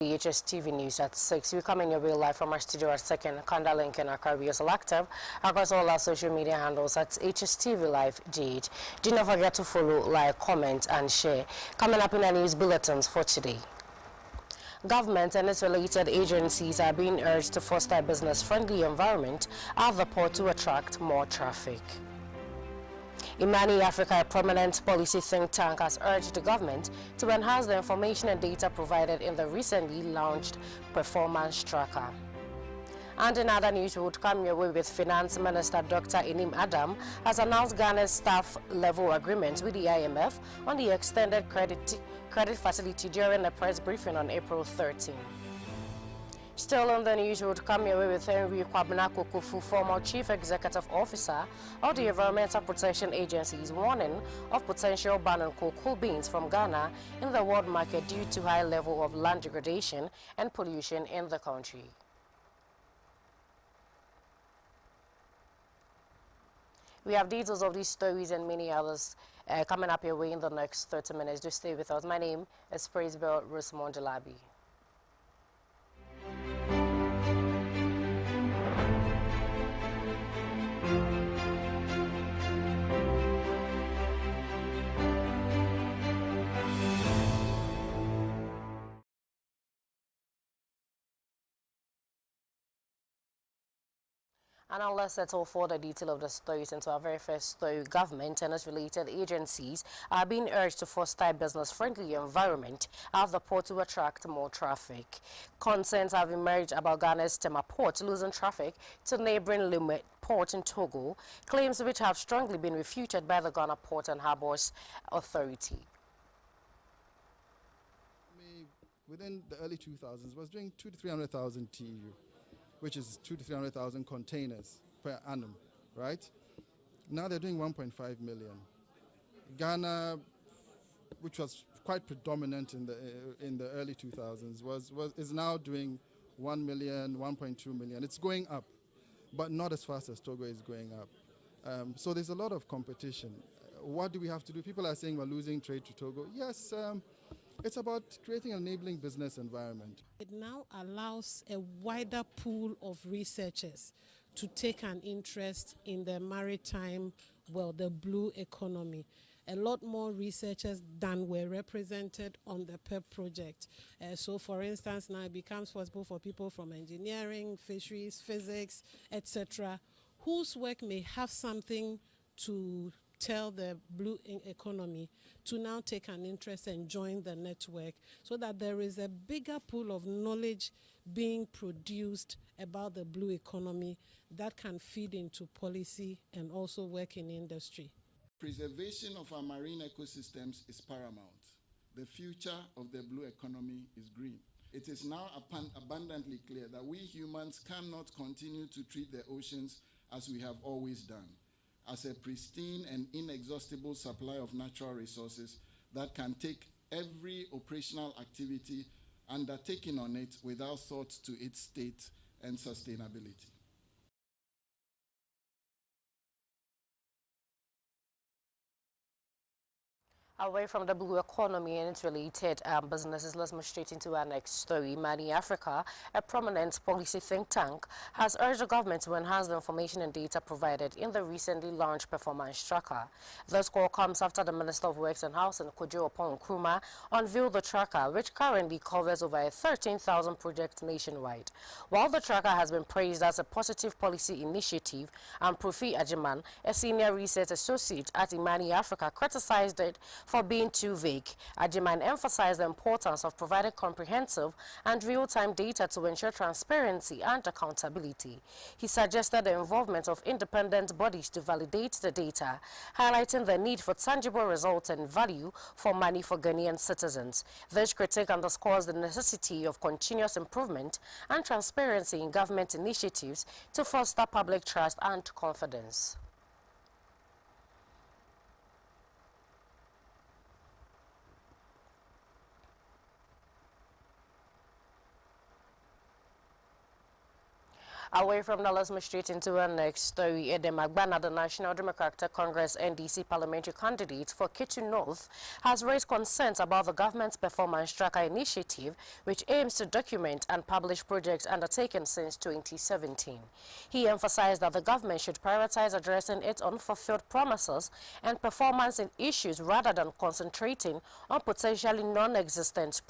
The Hstv News at 6. We're coming your way live from our studio at 2nd Kanda Link in Accra. We are active across all our social media handles at Hstv Live GH. Do not forget to follow, like, comment, and share. Coming up in the news bulletins for today. Government and its related agencies are being urged to foster a business-friendly environment at the port to attract more traffic. Imani Africa, a prominent policy think tank, has urged the government to enhance the information and data provided in the recently launched performance tracker. And in other news, we would come your way with Finance Minister Dr. Enim Adam has announced Ghana's staff level agreement with the IMF on the extended credit facility during a press briefing on April 13. Still on the news, we would come your way with Henry Kwabena Kufu, former Chief Executive Officer of the Environmental Protection Agency's warning of potential ban on cocoa beans from Ghana in the world market due to high level of land degradation and pollution in the country. We have details of these stories and many others coming up your way in the next 30 minutes. Do stay with us. My name is Praisebell Larbi. And now let's settle for the detail of the stories into our very first story. Government and its related agencies are being urged to foster a business-friendly environment at the port to attract more traffic. Concerns have emerged about Ghana's Tema port losing traffic to neighboring Lomé port in Togo, claims which have strongly been refuted by the Ghana Port and Harbours Authority. Within the early 2000s, was doing 200,000 to 300,000 TEU. Which is 200,000 to 300,000 containers per annum, right? Now they're doing 1.5 million. Ghana, which was quite predominant in the early 2000s, is now doing 1 million, 1.2 million. It's going up, but not as fast as Togo is going up. So there's a lot of competition. What do we have to do? People are saying we're losing trade to Togo. Yes. It's about creating an enabling business environment. It now allows a wider pool of researchers to take an interest in the maritime, the blue economy. A lot more researchers than were represented on the PEP project. So for instance, now it becomes possible for people from engineering, fisheries, physics, etc., whose work may have something to tell the blue economy to now take an interest and join the network so that there is a bigger pool of knowledge being produced about the blue economy that can feed into policy and also work in industry. Preservation of our marine ecosystems is paramount. The future of the blue economy is green. It is now abundantly clear that we humans cannot continue to treat the oceans as we have always done, as a pristine and inexhaustible supply of natural resources that can take every operational activity undertaken on it without thought to its state and sustainability. Away from the blue economy and its related businesses, let's move straight into our next story. Imani Africa, a prominent policy think tank, has urged the government to enhance the information and data provided in the recently launched performance tracker. This call comes after the Minister of Works and Housing, Kojo Opon Nkrumah, unveiled the tracker, which currently covers over 13,000 projects nationwide. While the tracker has been praised as a positive policy initiative, Profi Ajiman, a senior research associate at Imani Africa, criticized it for being too vague. Ajiman emphasized the importance of providing comprehensive and real-time data to ensure transparency and accountability. He suggested the involvement of independent bodies to validate the data, highlighting the need for tangible results and value for money for Ghanaian citizens. This critique underscores the necessity of continuous improvement and transparency in government initiatives to foster public trust and confidence. Away from that, let's move straight into our next story. Edem Agbana, the National Democratic Congress NDC parliamentary candidate for Ketu North, has raised concerns about the government's performance tracker initiative, which aims to document and publish projects undertaken since 2017. He emphasized that the government should prioritize addressing its unfulfilled promises and performance in issues rather than concentrating on potentially non-existent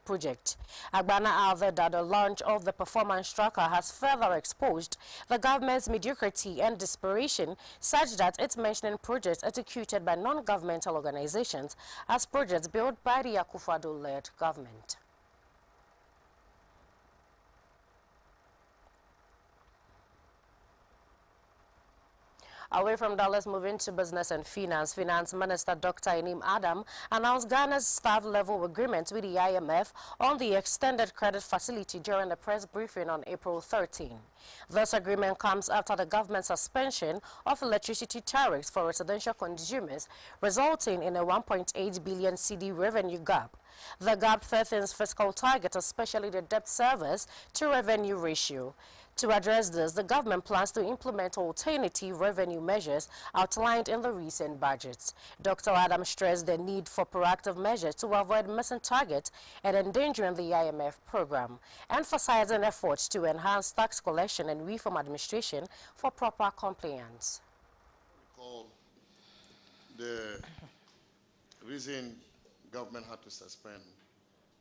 project. Agbana added that the launch of the performance tracker has further exposed the government's mediocrity and desperation, such that it's mentioning projects executed by non-governmental organizations as projects built by the Akufo-Addo-led government. Away from that, let's move into business and finance. Finance Minister Dr. Inim Adam announced Ghana's staff-level agreement with the IMF on the extended credit facility during a press briefing on April 13. This agreement comes after the government's suspension of electricity tariffs for residential consumers, resulting in a 1.8 billion cedi revenue gap. The gap threatens fiscal targets, especially the debt service to revenue ratio. To address this, the government plans to implement alternative revenue measures outlined in the recent budgets. Dr. Adam stressed the need for proactive measures to avoid missing targets and endangering the IMF program, emphasizing efforts to enhance tax collection and reform administration for proper compliance. Recall the reason government had to suspend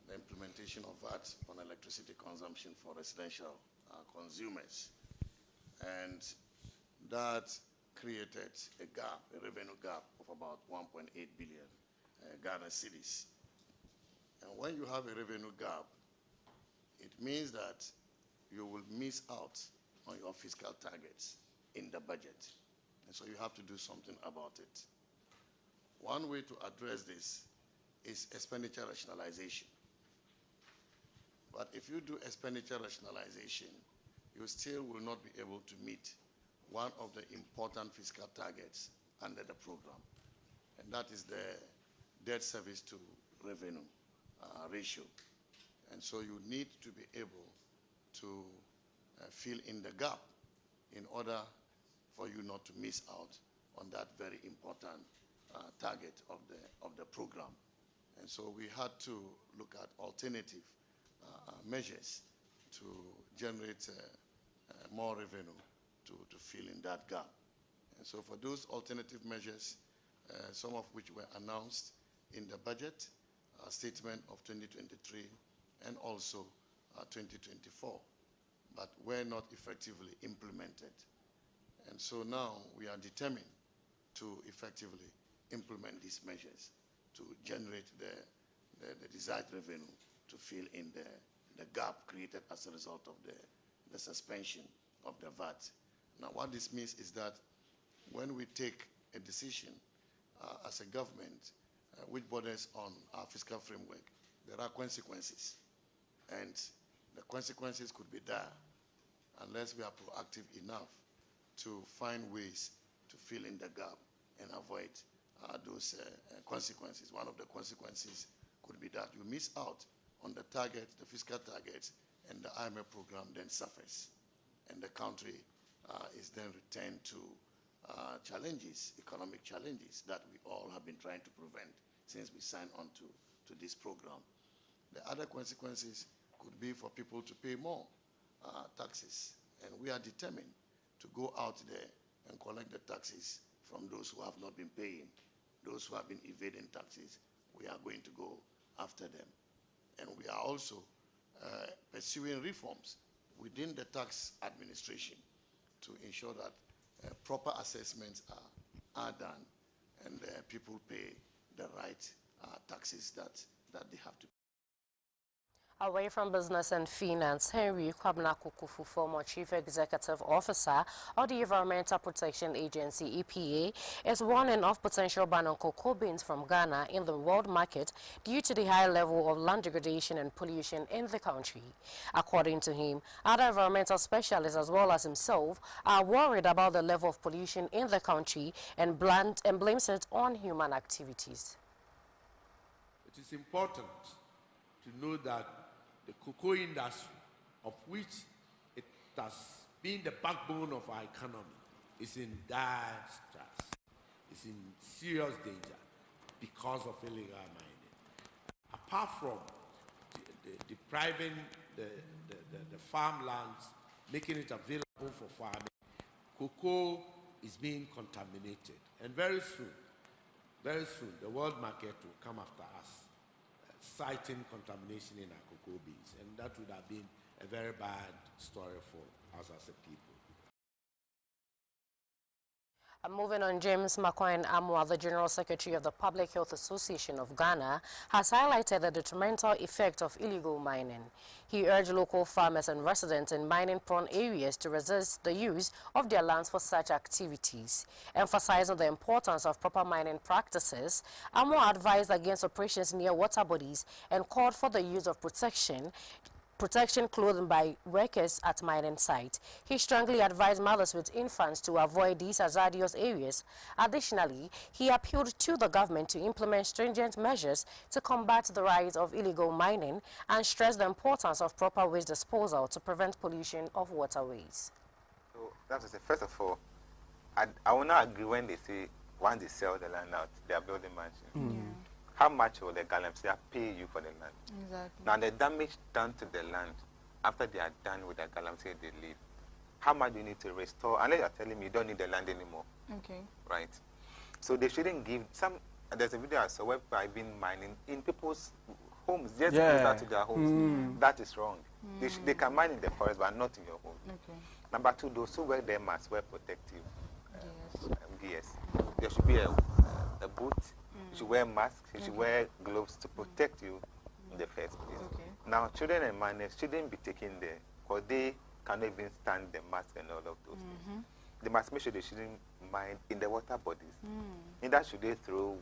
the implementation of VAT on electricity consumption for residential consumers, and that created a gap, a revenue gap of about 1.8 billion Ghana cedis. And when you have a revenue gap, it means that you will miss out on your fiscal targets in the budget. And so you have to do something about it. One way to address this is expenditure rationalization. But if you do expenditure rationalization, you still will not be able to meet one of the important fiscal targets under the program, and that is the debt service to revenue ratio. And so you need to be able to fill in the gap in order for you not to miss out on that very important target of the program. And so we had to look at alternative measures to generate more revenue to fill in that gap. And so for those alternative measures, some of which were announced in the budget statement of 2023 and also 2024, but were not effectively implemented. And so now we are determined to effectively implement these measures to generate the desired revenue to fill in the gap created as a result of the suspension of the VAT. Now, what this means is that when we take a decision as a government which borders on our fiscal framework, there are consequences. And the consequences could be dire unless we are proactive enough to find ways to fill in the gap and avoid those consequences. One of the consequences could be that you miss out on the target, the fiscal targets, and the IMF program then suffers. And the country is then returned to challenges, economic challenges that we all have been trying to prevent since we signed on to this program. The other consequences could be for people to pay more taxes. And we are determined to go out there and collect the taxes from those who have not been paying. Those who have been evading taxes, we are going to go after them. And we are also pursuing reforms within the tax administration to ensure that proper assessments are done and people pay the right taxes that they have to pay. Away from business and finance, Henry Kwabena Kukufu, former Chief Executive Officer of the Environmental Protection Agency, EPA, is warning of potential ban on cocoa beans from Ghana in the world market due to the high level of land degradation and pollution in the country. According to him, other environmental specialists as well as himself are worried about the level of pollution in the country and blames it on human activities. It is important to know that the cocoa industry, of which it has being the backbone of our economy, is in dire stress. It's in serious danger because of illegal mining. Apart from depriving the farmlands, making it available for farming, cocoa is being contaminated. And very soon, the world market will come after us, citing contamination in our cocoa beans. And that would have been a very bad story for us as a people. Moving on, James McCoy Amwa, the General Secretary of the Public Health Association of Ghana, has highlighted the detrimental effect of illegal mining. He urged local farmers and residents in mining-prone areas to resist the use of their lands for such activities. Emphasizing the importance of proper mining practices, Amwa advised against operations near water bodies and called for the use of protection clothing by workers at mining site. He strongly advised mothers with infants to avoid these hazardous areas. Additionally, he appealed to the government to implement stringent measures to combat the rise of illegal mining and stressed the importance of proper waste disposal to prevent pollution of waterways. So that was it. First of all, I will not agree when they say once they sell the land out, they are building mansions. Yeah. How much will the galamsey pay you for the land? Exactly. Now the damage done to the land after they are done with the galamsey they leave, how much do you need to restore? Unless you're telling me you don't need the land anymore. Okay. Right. So they shouldn't give some. There's a video I saw where people have been mining in people's homes, just closer to their homes. That is wrong. They can mine in the forest, but not in your home. Okay. Number two, those who wear them must wear protective gears. There should be a boot. You should wear masks. You should wear gloves to protect you in the first place. Okay. Now, children and minors shouldn't be taken there because they cannot even stand the mask and all of those things. They must make sure they shouldn't mine in the water bodies. Neither should they throw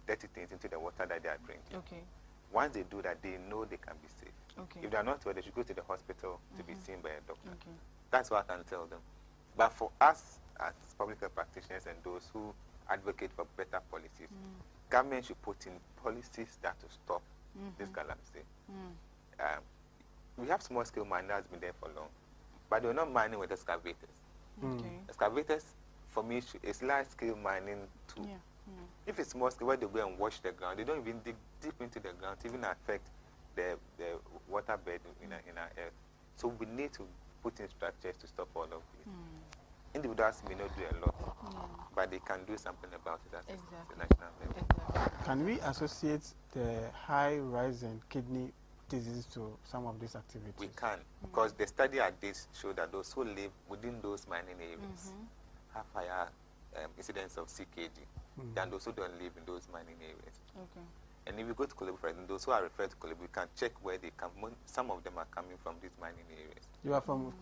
dirty things into the water that they are drinking. Okay. Once they do that, they know they can be safe. Okay. If they are not well, they should go to the hospital to be seen by a doctor. Okay. That's what I can tell them. But for us as public health practitioners and those who advocate for better policies, government should put in policies that will stop this galamsey. We have small-scale mining that's been there for long, but they're not mining with excavators. Okay. Excavators, for me, is large-scale mining too. Yeah. If it's small-scale, where they go and wash the ground, they don't even dig deep into the ground to even affect the water bed in our earth. So we need to put in structures to stop all of this. Individuals may not do a lot, but they can do something about it at the national level. Can we associate the high rise in kidney disease to some of these activities? We can, because the study at this show that those who live within those mining areas have higher incidence of CKD than those who don't live in those mining areas. Okay. And if you go to Kolebu, for example, those who are referred to Kolebu, we can check where they come. Some of them are coming from these mining areas. You are from...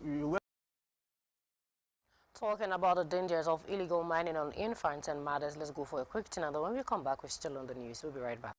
Talking about the dangers of illegal mining on infants and mothers, let's go for a quick turn. And when we come back, we're still on the news. We'll be right back.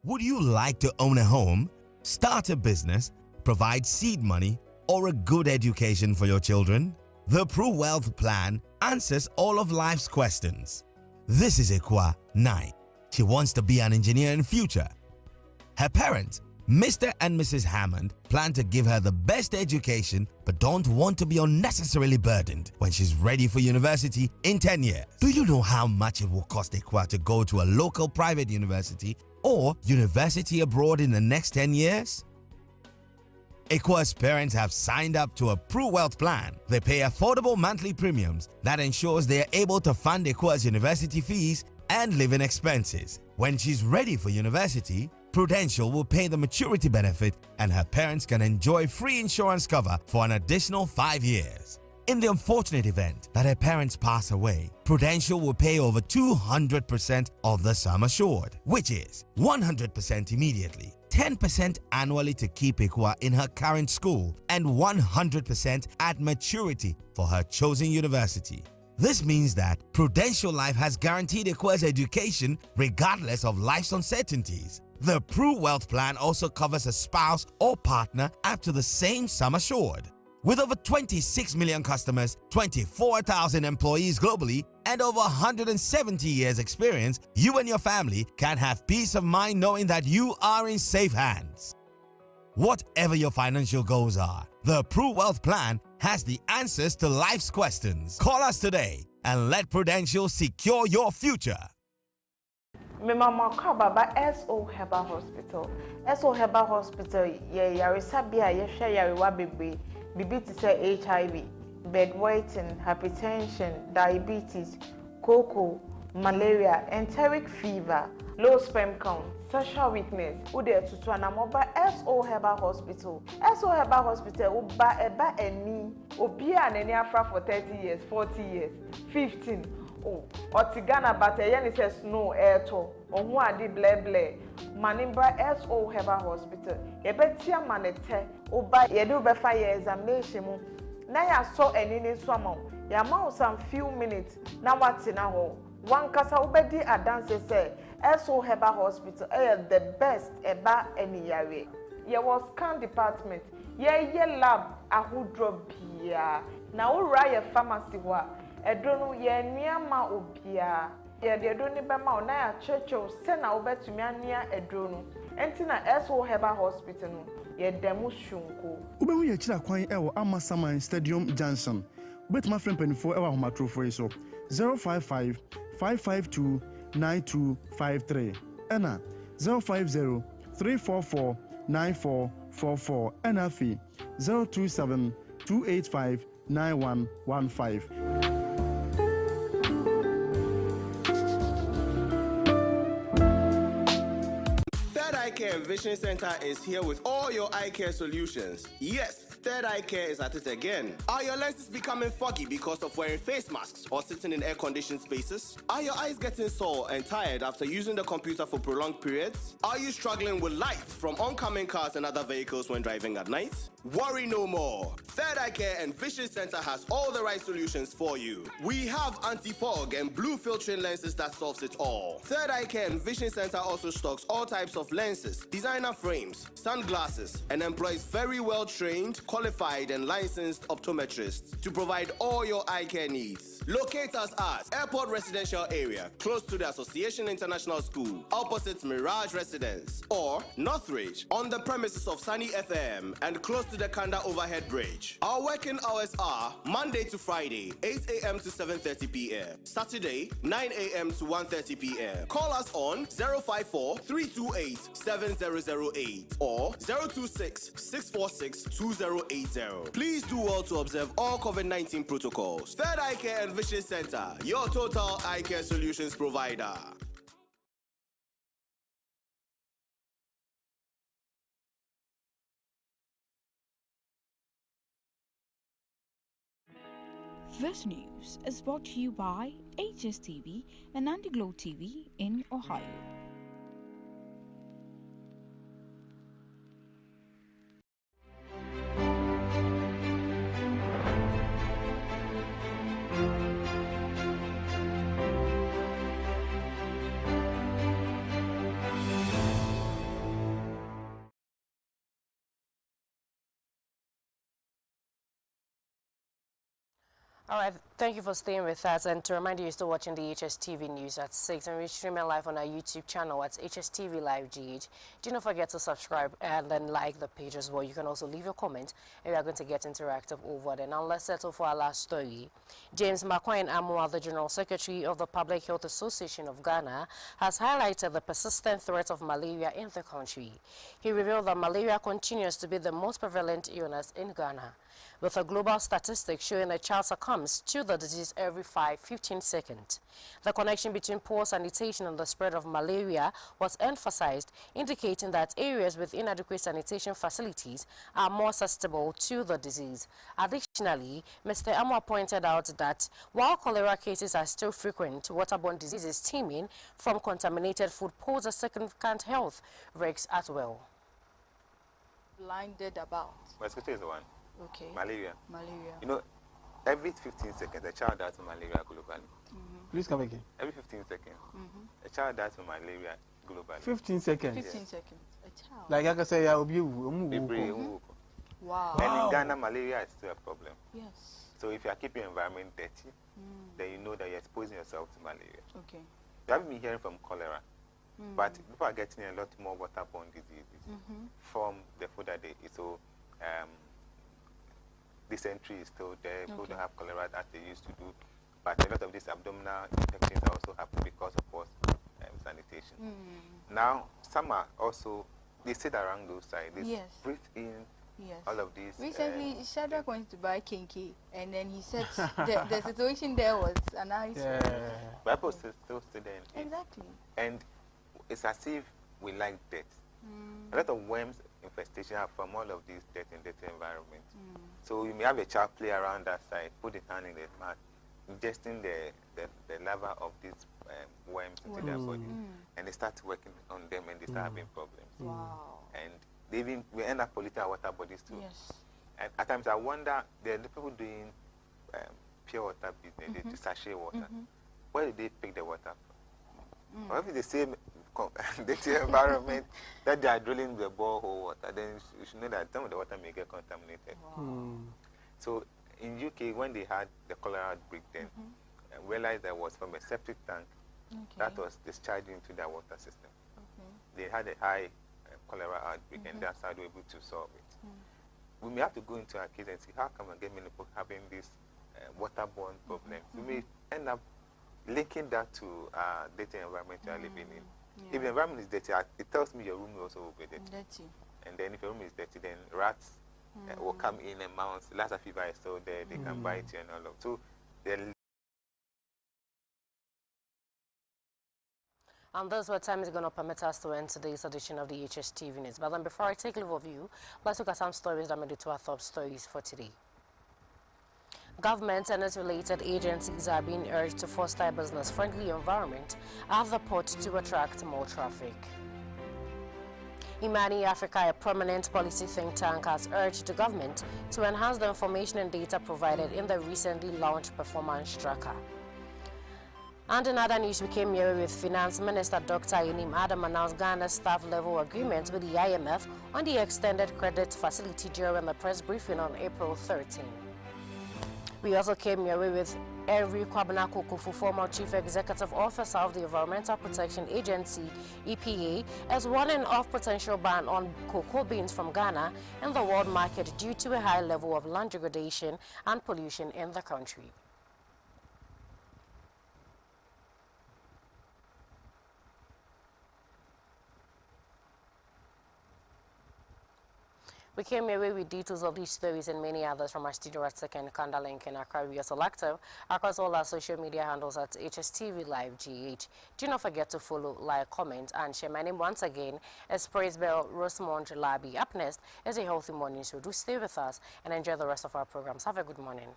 Would you like to own a home, start a business, provide seed money, or a good education for your children? The Pro Wealth Plan answers all of life's questions. This is Ekwa 9. She wants to be an engineer in future. Her parents, Mr. and Mrs. Hammond, plan to give her the best education but don't want to be unnecessarily burdened when she's ready for university in 10 years. Do you know how much it will cost Ekwa to go to a local private university or university abroad in the next 10 years? Ekwa's parents have signed up to a Pro Wealth Plan. They pay affordable monthly premiums that ensures they are able to fund Ekwa's university fees and living expenses. When she's ready for university, Prudential will pay the maturity benefit and her parents can enjoy free insurance cover for an additional 5 years. In the unfortunate event that her parents pass away, Prudential will pay over 200% of the sum assured, which is 100% immediately, 10% annually to keep Ekwa in her current school, and 100% at maturity for her chosen university. This means that Prudential Life has guaranteed Ekwa's education regardless of life's uncertainties. The Pru Wealth Plan also covers a spouse or partner up to the same sum assured. With over 26 million customers, 24,000 employees globally, and over 170 years experience, you and your family can have peace of mind knowing that you are in safe hands. Whatever your financial goals are, the Pru Wealth Plan has the answers to life's questions. Call us today and let Prudential secure your future. Me mama kwa baba SO Herbal Hospital. SO Herbal Hospital ye yaresabia ye hwe yarewa bebre. Bibi ti say HIV, bedwetting, hypertension, diabetes, cocoa, malaria, enteric fever, low sperm count, sexual weakness. Ude tutu anamoba SO Herbal Hospital. SO Herbal Hospital uba eba eni obi anani afra for 30 years, 40 years, 15. Oh, Otigana bate yen says snow airto. Ohu adi ble. Manimbra SO Herbal Hospital. Yebetia manete. Oba yedu befa ye examination mu. Na ya so enini swama. Ya ma some few minutes. Na wati na ho. One kasa ubedi adanse say SO Herbal Hospital the best eba eni yare. Ye was scan department. Ye lab ahudro bia. Na ura ye pharmacy wa. Edonu ye niama obia. Ye de edoni bema ona ya checho se na obetumi ania edonu. Enti na SO Herbal Hospital no ye demu shunko. Ubehu ye chira kwan ewo Amasaman Stadium Johnson. Ubetuma friend penifo ewa homatro for so 055 552 9253 ena 050 344 9444 ena fi 027 285 9115. Eye Care and Vision Center is here with all your eye care solutions. Yes, Third Eye Care is at it again. Are your lenses becoming foggy because of wearing face masks or sitting in air-conditioned spaces? Are your eyes getting sore and tired after using the computer for prolonged periods? Are you struggling with light from oncoming cars and other vehicles when driving at night? Worry no more. Third Eye Care and Vision Center has all the right solutions for you. We have anti-fog and blue filtering lenses that solves it all. Third Eye Care and Vision Center also stocks all types of lenses, designer frames, sunglasses, and employs very well-trained, qualified, and licensed optometrists to provide all your eye care needs. Locate us at Airport Residential Area, close to the Association International School, opposite Mirage Residence, or Northridge, on the premises of Sunny FM, and close to the Kanda Overhead Bridge. Our working hours are Monday to Friday, 8 a.m. to 7:30 p.m. Saturday, 9 a.m. to 1:30 p.m. Call us on 054-328-7008 or 026-646-2080. Please do well to observe all COVID-19 protocols. Third Eye Care and Vision Center, your total eye care solutions provider. This news is brought to you by Hstv and Antiglow TV in Ohio. All right, thank you for staying with us. And to remind you, you're still watching the Hstv news at 6, and we stream it live on our YouTube channel at Hstv Live GH. Do not forget to subscribe and then like the page as well. You can also leave your comment, and we are going to get interactive over there. Now let's settle for our last story. James Makwan Amwa, the General Secretary of the Public Health Association of Ghana, has highlighted the persistent threat of malaria in the country. He revealed that malaria continues to be the most prevalent illness in Ghana, with a global statistic showing a child succumbs to the disease every 15 seconds. The connection between poor sanitation and the spread of malaria was emphasized, indicating that areas with inadequate sanitation facilities are more susceptible to the disease. Additionally, Mr. Amwa pointed out that while cholera cases are still frequent, waterborne diseases stemming from contaminated food pose a significant health risk as well. Blinded about. Mosquito is the one. Okay. Malaria. Malaria. You know, every 15 seconds, a child dies from malaria globally. Please come again. Every 15 seconds, a child dies from malaria globally. 15 seconds. 15 seconds. A child. Like I can say, I will be. Wow. And in Ghana, malaria is still a problem. Yes. So if you are keeping your environment dirty, then you know that you're exposing yourself to malaria. Okay. You haven't been hearing from cholera, but people are getting a lot more waterborne diseases from the food that they eat. So dysentery is still there. People don't have cholera as they used to do, but a lot of these abdominal infections also happen because of poor sanitation. Now, some are also, they sit around those sides. They breathe in all of these. Recently, Shadrach went to buy kinky, and then he said the situation there was an ice. But people still sit there and eat. Exactly. And it's as if we like death. A lot of worms infestation are from all of these death and dirty environments. So you may have a child play around that side, put his hand in the mouth, ingesting the larva of these worms into their body, and they start working on them and they start having problems. Wow. And they even we end up polluting our water bodies too. Yes. And at times I wonder, there are the people doing pure water business, they do sachet water. Where do they pick the water from? Or if it's the same dirty environment that they are drilling the borehole water, then you should know that some of the water may get contaminated. Wow. So in UK, when they had the cholera outbreak, then realized that was from a septic tank that was discharged into their water system. They had a high cholera outbreak, and that's how they were able to solve it. We may have to go into our case and see how come again many people having this waterborne problems. We may end up linking that to dirty environment you are living in. If the environment is dirty, it tells me your room also will be dirty. And then if your room is dirty, then rats will come in and mouse. Lassa fever is still there, they can bite you and all of. So and that's what time is going to permit us to end today's edition of the Hstv News. But then before I take leave of you, let's look at some stories that made it to our top stories for today. Government and its related agencies are being urged to foster a business-friendly environment at the port to attract more traffic. Imani Africa, a prominent policy think tank, has urged the government to enhance the information and data provided in the recently launched performance tracker. And in other news, we came here with Finance Minister Dr. Yenim Adam announced Ghana's staff-level agreement with the IMF on the extended credit facility during the press briefing on April 13. We also came your way with Henry Kwabena Kukufu, former Chief Executive Officer of the Environmental Protection Agency, EPA, as warning of potential ban on cocoa beans from Ghana in the world market due to a high level of land degradation and pollution in the country. We came away with details of these stories and many others from our studio at Second Kandalink in Accra. We are also active across all our social media handles at Hstv Live GH. Do not forget to follow, like, comment, and share. My name once again is Praisebell Rosemond Larbi. Up next is a healthy morning, so do stay with us and enjoy the rest of our programs. Have a good morning.